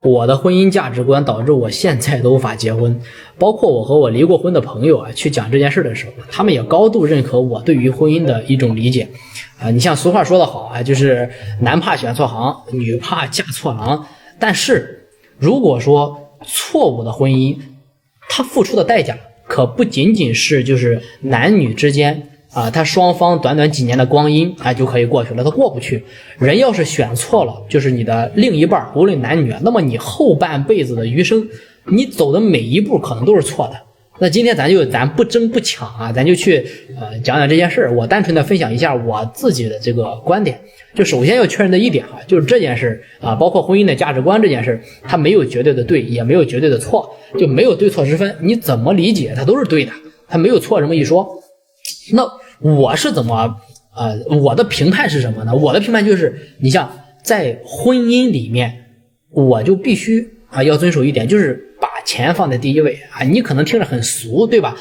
我的婚姻價值觀導致我現在都無法結婚，包括我和我離過婚的朋友去講這件事的時候，他們也高度認可我對於婚姻的一種理解。你像俗話說得好就是男怕選錯行，女怕嫁錯郎。但是如果說錯誤的婚姻，他付出的代價可不僅僅是就是男女之間他双方短短幾年的光陰就可以过去了，他过不去。人要是選錯了，就是你的另一半，无論男女，那么你后半輩子的余生，你走的每一步可能都是錯的。那今天咱不爭不搶咱就去講講這件事。我單純的分享一下我自己的這個觀點。就首先要確認的一點就是這件事包括婚姻的價值觀這件事，它沒有絕對的对，也沒有絕对的錯，就沒有对錯之分，你怎麼理解它都是对的，它沒有錯這麼一說。那我是怎麼我的評判是什麼呢？我的評判就是你像在婚姻裡面，我就必須要遵守一點，就是把錢放在第一位你可能听着很俗，对吧？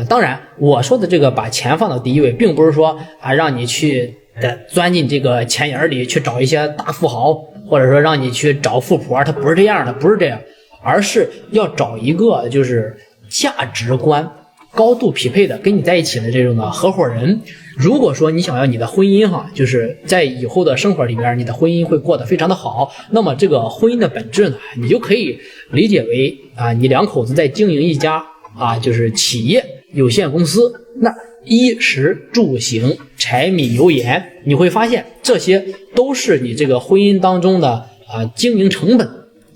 当然我說的這個把錢放到第一位，並不是說讓你去鑽進這個錢眼裡去找一些大富豪，或者說讓你去找富婆，它不是這樣的，不是這樣，而是要找一個就是價值觀高度匹配的跟你在一起的這種的合夥人。如果說你想要你的婚姻就是在以後的生活裡面，你的婚姻会過得非常的好，那麼这個婚姻的本質呢，你就可以理解為你兩口子在經營一家就是企業有限公司，那衣食住行柴米油鹽，你會發現這些都是你這個婚姻當中的經營成本，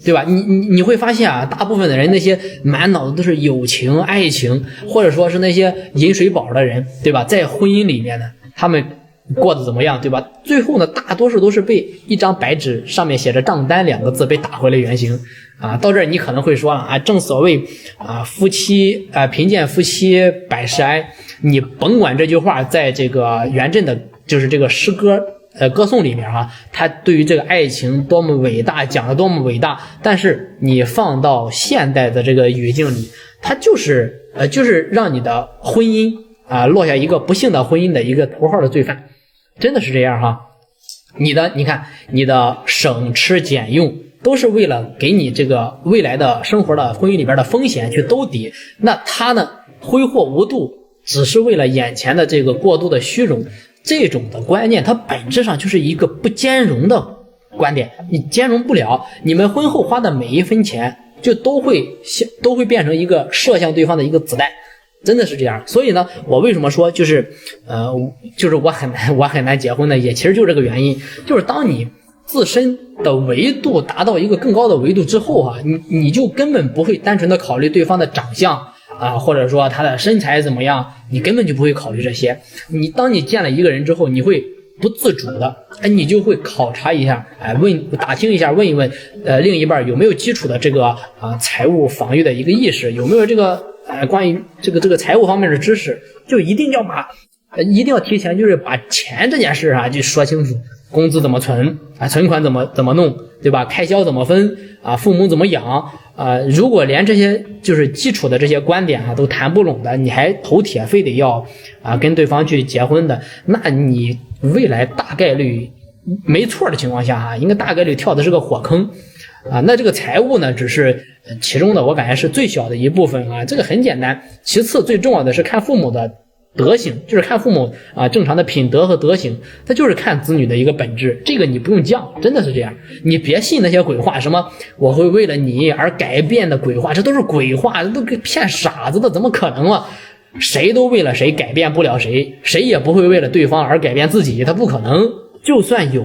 對吧？你會發現大部分的人那些滿腦子都是友情愛情，或者說是那些飲水飽的人，對吧？在婚姻裡面呢，他們過得怎麼樣，对吧？最後呢，大多数都是被一張白紙上面寫着賬單2個字被打回了原形到這兒你可能會說了正所謂夫妻貧賤夫妻百事哀，你甭管這句話在這個原鎮的就是這個詩歌歌頌裡面他對於這個愛情多麼偉大，講得多麼偉大，但是你放到現代的這個語境裡，它就是讓你的婚姻落下一個不幸的婚姻的一個頭號的罪犯，真的是這樣你看你的省吃儉用都是為了給你這個未來的生活的婚姻裡邊的風險去兜底，那他呢揮霍無度，只是為了眼前的這個過度的虛榮，這種的觀念它本質上就是一個不兼容的觀點，你兼容不了，你們婚後花的每一分錢就都會變成一個射向對方的一個子彈，真的是這樣。所以呢，我為什麼說就是我很難結婚呢，也其實就是這個原因，就是當你自身的維度達到一個更高的維度之後你就根本不會單純的考慮對方的長相或者說他的身材怎麼樣，你根本就不會考慮這些。當你見了一個人之後，你會不自主的你就會考察一下打聽一下，問一問另一半有沒有基礎的這個財務防禦的一個意識，有沒有這個關於這個財務方面的知識，就一定要提前就是把錢這件事就說清楚，工資怎麼存存款怎麼弄，对吧？開銷怎麼分父母怎麼養如果連這些就是基礎的這些觀點都談不攏的，你還頭鐵非得要跟對方去結婚的，那你未來大概率沒錯的情況下應該大概率跳的是個火坑那這個財務呢只是其中的我感覺是最小的一部分這個很簡單。其次最重要的是看父母的德行，就是看父母正常的品德和德行，它就是看子女的一个本質，這個你不用犟，真的是這樣。你別信那些鬼話，什麼我會為了你而改變的鬼話，這都是鬼話，這都騙傻子的，怎麼可能啊？誰都為了誰改變不了誰，誰也不會為了對方而改變自己，它不可能。就算有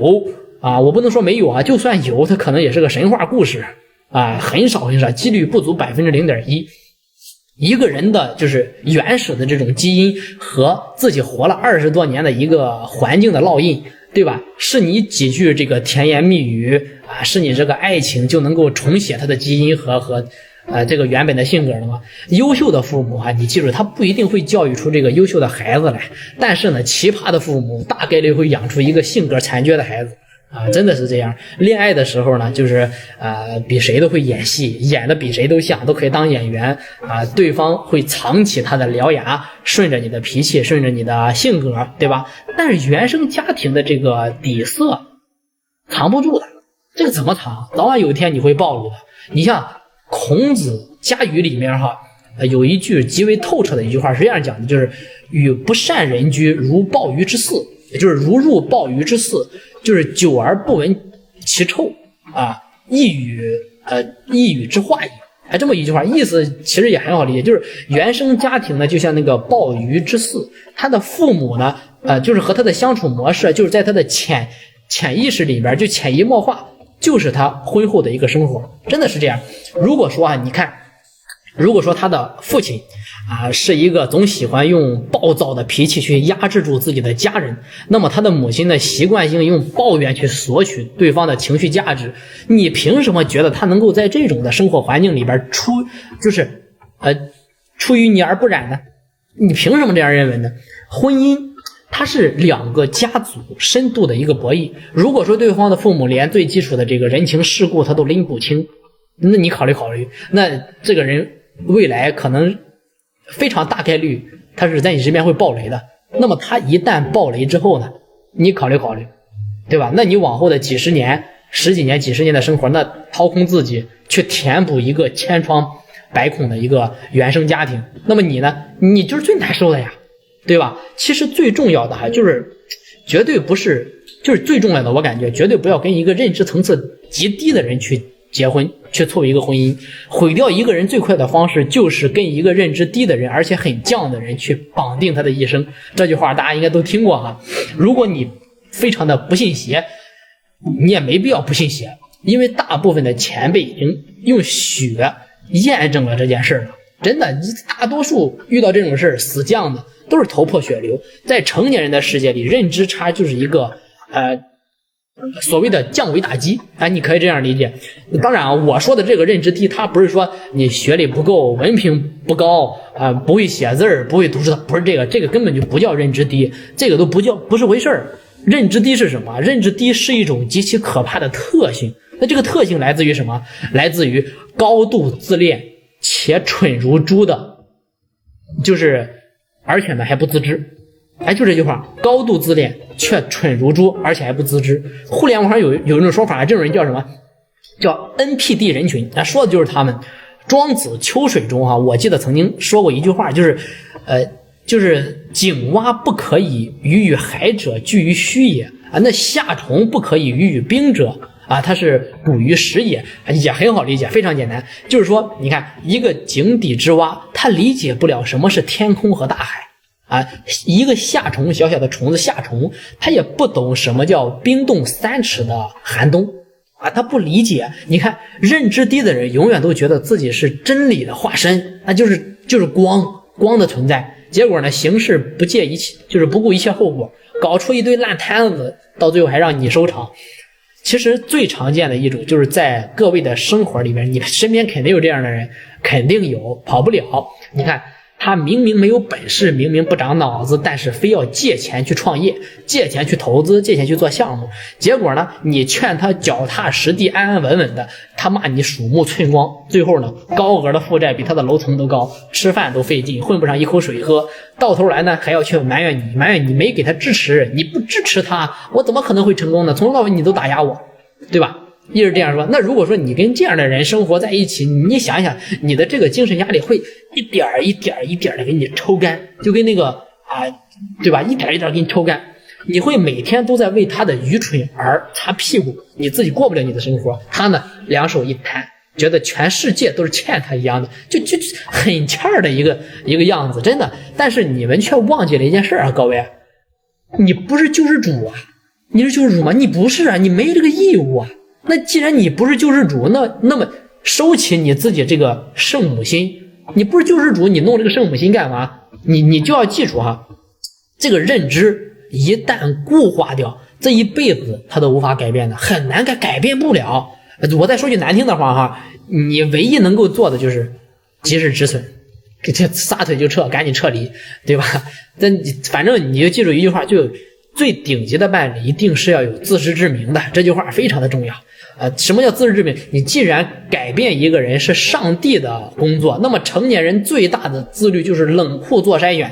我不能說沒有就算有，它可能也是個神話故事很少很少，幾率不足 0.1%。一個人的就是原始的這種基因和自己活了20多年的一個環境的烙印，對吧？是你幾句這個甜言蜜語是你這個愛情就能夠重寫他的基因和這個原本的性格的嗎？優秀的父母你記住，他不一定會教育出這個優秀的孩子來，但是呢，奇葩的父母大概率會養出一個性格殘缺的孩子真的是這樣。戀愛的時候呢，就是比誰都會演戲，演的比誰都像，都可以當演員對方會藏起他的獠牙，順着你的脾氣，順着你的性格，對吧？但是原生家庭的這個底色藏不住的這個怎麼藏？早晚有一天你会暴露的。你像孔子家語裡面有一句極為透徹的一句话是這樣講的，就是與不善人居，如鮑魚之肆，也就是如入鮑魚之肆，就是久而不聞其臭啊，一語之化也。這麼一句話，意思其實也很好理解，就是原生家庭呢，就像那個鮑魚之肆，他的父母呢，就是和他的相處模式，就是在他的潜意識里边就潛移默化，就是他婚後的一個生活，真的是這樣。如果说你看，如果说他的父親是一个总喜歡用暴躁的脾氣去壓制住自己的家人，那麼他的母親呢，習慣性用抱怨去索取對方的情緒價值，你憑什麼覺得他能夠在這種的生活環境裡邊出淤泥而不染呢？你憑什麼這樣認為呢？婚姻它是兩個家族深度的一個博弈，如果說對方的父母連最基礎的這個人情世故他都拎不清，那你考慮考慮，那這個人未來可能非常大概率他是在你身邊會爆雷的。那麼他一旦爆雷之後呢，你考慮考慮，對吧？那你往後的幾十年、十幾年、幾十年的生活，那掏空自己去填補一個千瘡百孔的一個原生家庭，那麼你呢，你就是最難受的呀，對吧？其實最重要的就是絕對不是，就是最重要的，我感覺絕對不要跟一個認知層次極低的人去結婚，去湊一個婚姻。毀掉一個人最快的方式就是跟一個認知低的人而且很犟的人去綁定他的一生。這句話大家應該都聽過哈。如果你非常的不信邪，你也沒必要不信邪，因為大部分的前輩已經用血驗證了這件事了。真的，大多數遇到這種事死犟的都是頭破血流。在成年人的世界裡，認知差就是一個所謂的降維打擊，你可以這樣理解。當然我說的這個認知低，它不是說你學歷不夠，文憑不高不會寫字不會讀書，不是這個，這個根本就不叫認知低，這個都不是回事兒。認知低是什麼？認知低是一種極其可怕的特性。那這個特性來自於什麼？來自於高度自戀且蠢如豬的，就是而且呢還不自知。就這句話，高度自戀卻蠢如豬，而且還不自知。互聯網上有一種說法，這種人叫什麼？叫 NPD 人群，說的就是他們。莊子秋水中我記得曾經說過一句話，就是井蛙不可以魚與海者居於虛也那夏蟲不可以魚與冰者它是捕於食也，也很好理解，非常簡單。就是說你看一個井底之蛙，他理解不了什麼是天空和大海一個夏蟲，小小的蟲子夏蟲，他也不懂什麼叫冰凍3尺的寒冬他不理解。你看認知低的人永遠都覺得自己是真理的化身，就是光的存在，結果呢行事不介一切，就是不顧一切後果，搞出一堆爛攤子，到最後還讓你收場。其實最常見的一種就是在各位的生活裡面，你身邊肯定有這樣的人，肯定有，跑不了。你看他明明沒有本事，明明不長腦子，但是非要借錢去創業，借錢去投資，借錢去做項目，結果呢你勸他腳踏實地安安穩穩的，他罵你鼠目寸光，最後呢高額的負債比他的樓層都高，吃飯都費勁，混不上一口水喝，到頭來呢還要去埋怨你沒給他支持，你不支持他我怎麼可能會成功呢？從頭到尾你都打壓我，對吧？一直這樣說。那如果說你跟這樣的人生活在一起，你想想你的這個精神壓力會一點的給你抽乾，就跟那個對吧，一點給你抽乾，你會每天都在為他的愚蠢而擦屁股，你自己過不了你的生活，他呢兩手一攤，覺得全世界都是欠他一樣的，就很欠的一個樣子，真的。但是你們卻忘記了一件事各位，你不是救世主你是救世主嗎？你不是你沒這個義務那既然你不是救世主，那麼收起你自己這個聖母心，你不是救世主，你弄這個聖母心幹嘛？你就要記住這個認知一旦固化掉，這一輩子他都無法改變的，很難改變不了。我再說句難聽的話你唯一能夠做的就是及時止損，這撒腿就撤，趕緊撤離，對吧？反正你就記住一句話，就最頂級的伴侶一定是要有自知之明的，這句話非常的重要。什麼叫自知之明？你既然改變一個人是上帝的工作，那麼成年人最大的自律就是冷酷做篩選。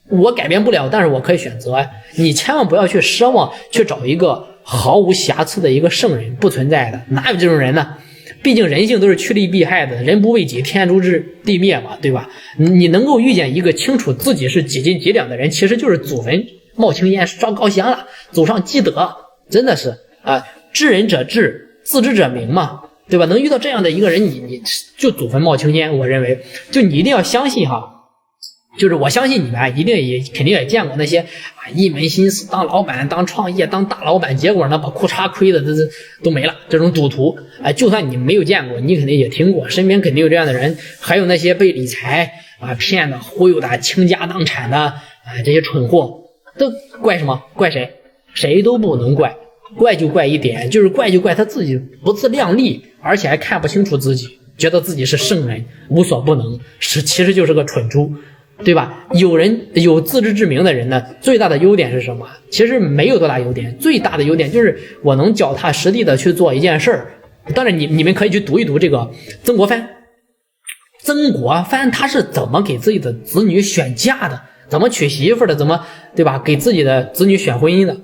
我改變不了，但是我可以選擇你千萬不要去奢望去找一個毫無瑕疵的一個聖人，不存在的，哪有這種人呢？畢竟人性都是趨利避害的，人不為己，天誅之地滅嘛，對吧？你能夠遇見一個清楚自己是幾斤幾兩的人，其實就是祖墳冒青烟燒高香了，祖上積德，真的是知人者智，自知者明嘛，对吧？能遇到這樣的一個人，你就祖墳冒青煙，我認為就你一定要相信哈。就是我相信你們一定肯定也見過那些一门心思當老板、當創業、当大老板，結果呢把裤衩虧的都沒了，這種賭徒就算你沒有見過，你肯定也聽過，身邊肯定有這樣的人。還有那些被理財騙的、忽悠的、傾家蕩產的這些蠢貨，都怪什麼？怪誰？誰都不能怪，怪就怪一點，就是怪就怪他自己不自量力，而且還看不清楚自己，覺得自己是聖人，無所不能，其實就是個蠢豬。对吧？有自知之明的人呢，最大的優點是什麼？其實沒有多大優點，最大的優點就是我能腳踏實地的去做一件事兒。當然你們可以去讀一讀这個曾国藩他是怎麼給自己的子女選嫁的，怎麼娶媳婦的，怎麼對吧？給自己的子女選婚姻的。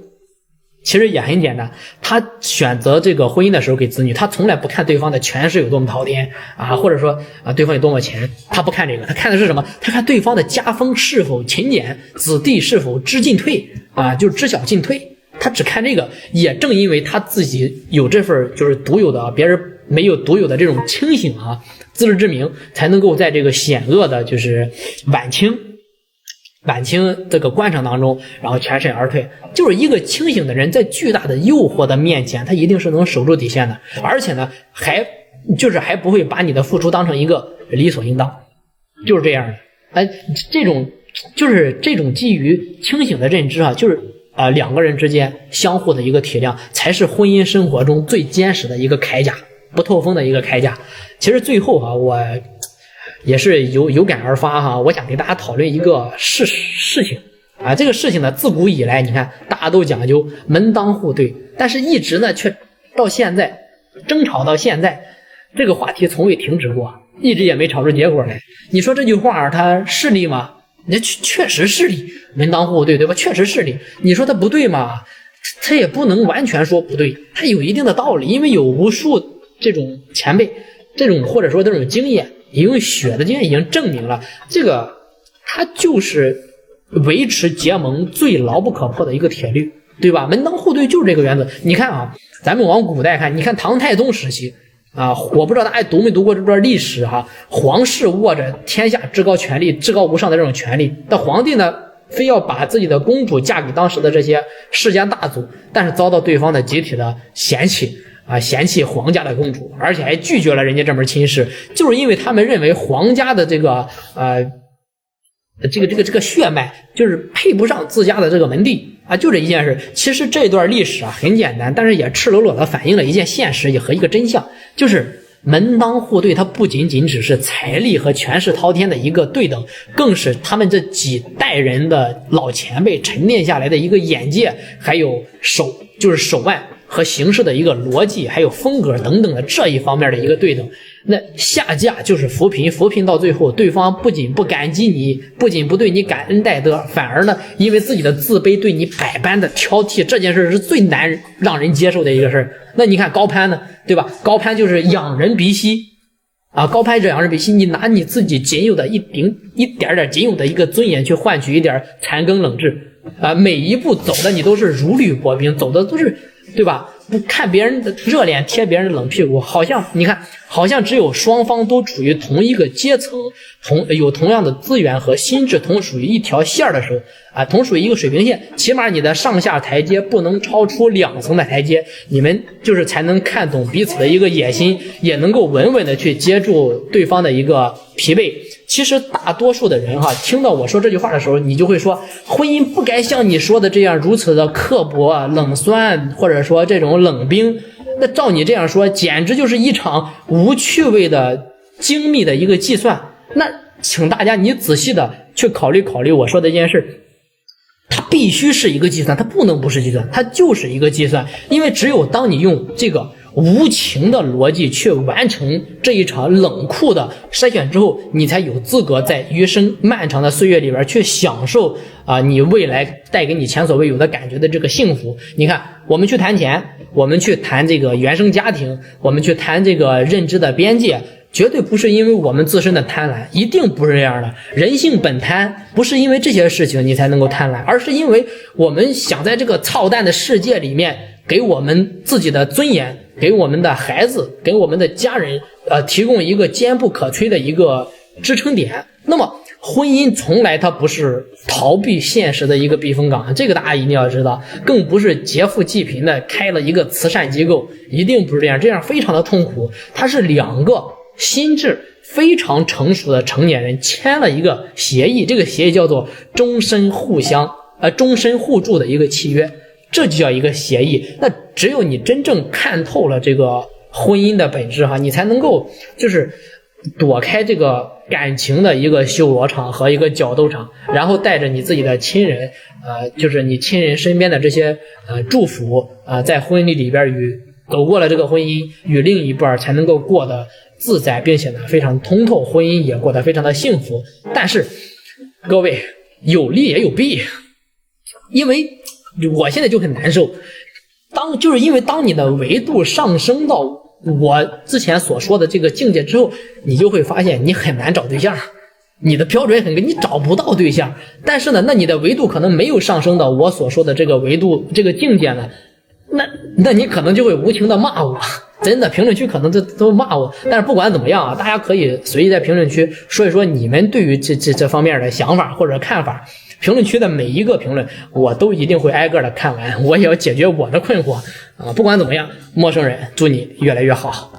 其實也很簡單，他選擇這個婚姻的時候給子女，他從來不看對方的權勢有多麼滔天或者說對方有多麼錢，他不看這個，他看的是什麼？他看對方的家風是否勤儉，子弟是否知進退就是知曉進退，他只看這個。也正因為他自己有這份就是獨有的別人沒有獨有的這種清醒自知之明，才能夠在這個險惡的就是晚清這個官場當中，然後全身而退。就是一個清醒的人，在巨大的誘惑的面前，他一定是能守住底線的，而且呢，還不會把你的付出當成一個理所應當，就是這樣的。這種基於清醒的認知就是兩個人之間相互的一個體諒，才是婚姻生活中最堅實的一個鎧甲，不透風的一個鎧甲。其實最後我也是有感而發我想给大家討論一個事情這個事情呢，自古以來你看大家都講究門當戶對，但是一直呢卻到現在爭吵到現在，這個話題從未停止過，一直也沒吵出結果來。你說這句話它勢利嗎？那確實勢利，門當戶對，對吧？確實勢利。你說它不對嗎？它也不能完全說不對，它有一定的道理，因為有無數這種前輩，或者說這種經驗，用血的經驗已經證明了，這個它就是維持結盟最牢不可破的一個鐵律，對吧？門當戶對就是這個原則。你看咱們往古代看，你看唐太宗時期我不知道大家讀沒讀過這段歷史皇室握着天下至高權力、至高無上的這種權力，但皇帝呢，非要把自己的公主嫁給當時的這些世家大族，但是遭到对方的集體的嫌棄嫌棄皇家的公主，而且還拒絕了人家這門親事，就是因為他們認為皇家的這個血脈就是配不上自家的這個門第就這一件事。其實這段歷史很簡單，但是也赤裸裸的反映了一件現實也和一個真相，就是門當戶對，它不僅僅只是財力和權勢滔天的一個對等，更是他們這幾代人的老前輩沉澱下來的一個眼界，還有手腕和行事的一個邏輯，還有風格等等的這一方面的一個对等。那下嫁就是扶贫，扶貧到最後，对方不僅不感激你，不仅不對你感恩戴德，反而呢，因為自己的自卑对你百般的挑剔，这件事是最難讓人接受的一個事。那你看高攀呢，對吧？高攀就是仰人鼻息高攀者仰人鼻息，你拿你自己僅有的一點點僅有的一個尊嚴去換取一點殘羹冷炙每一步走的你都是如履薄冰，走的都是對吧？不看別人的熱臉貼別人的冷屁股，好像只有雙方都處於同一個階層，有同樣的資源和心智，同屬於一條線的時候同屬於一個水平線，起碼你的上下台階不能超出2層的台階，你們就是才能看懂彼此的一個野心，也能夠穩穩的去接住對方的一個疲憊。其實大多數的人聽到我說這句話的時候，你就會說，婚姻不該像你說的這樣如此的刻薄、冷酸，或者說這種冷冰。那照你這樣說，簡直就是一場無趣味的精密的一個計算。那請大家你仔細的去考慮我說的這件事，它必須是一個計算，它不能不是計算，它就是一個計算。因為只有當你用這個無情的邏輯去完成這一場冷酷的篩選之後，你才有資格在餘生漫長的岁月裡邊去享受你未來帶給你前所未有的感覺的這個幸福。你看，我們去谈錢，我们去谈这个原生家庭，我们去谈这个認知的邊界，絕對不是因為我們自身的貪婪，一定不是這樣的。人性本貪，不是因為這些事情你才能夠貪婪，而是因為我們想在這個操蛋的世界裡面給我們自己的尊嚴，給我們的孩子，給我們的家人提供一個堅不可摧的一個支撐點。那麼婚姻從來它不是逃避現實的一個避風港，這個大家一定要知道，更不是劫富濟貧的開了一個慈善機構，一定不是這樣，這樣非常的痛苦。它是兩個心智非常成熟的成年人簽了一個協議，這個協議叫做終身互助的一個契約，這就叫一個協議。那只有你真正看透了這個婚姻的本質你才能夠就是躲開這個感情的一個修羅場和一個角鬥場，然後帶着你自己的親人就是你親人身邊的這些祝福在婚姻裡邊走過了這個婚姻，與另一半才能夠過得自在，並且呢非常通透，婚姻也過得非常的幸福。但是各位有利也有弊，因為我現在就很難受，就是因為當你的維度上升到我之前所說的這個境界之後，你就會發現你很難找對象，你的標準很高，你找不到對象。但是呢，那你的維度可能沒有上升到我所說的這個維度這個境界呢，那你可能就會無情的罵我，真的評論區可能都罵我。但是不管怎麼樣大家可以隨意在評論區說一說你們對於這方面的想法或者看法。評論區的每一個評論我都一定會挨個的看完，我也要解決我的困惑不管怎麼樣，陌生人祝你越來越好。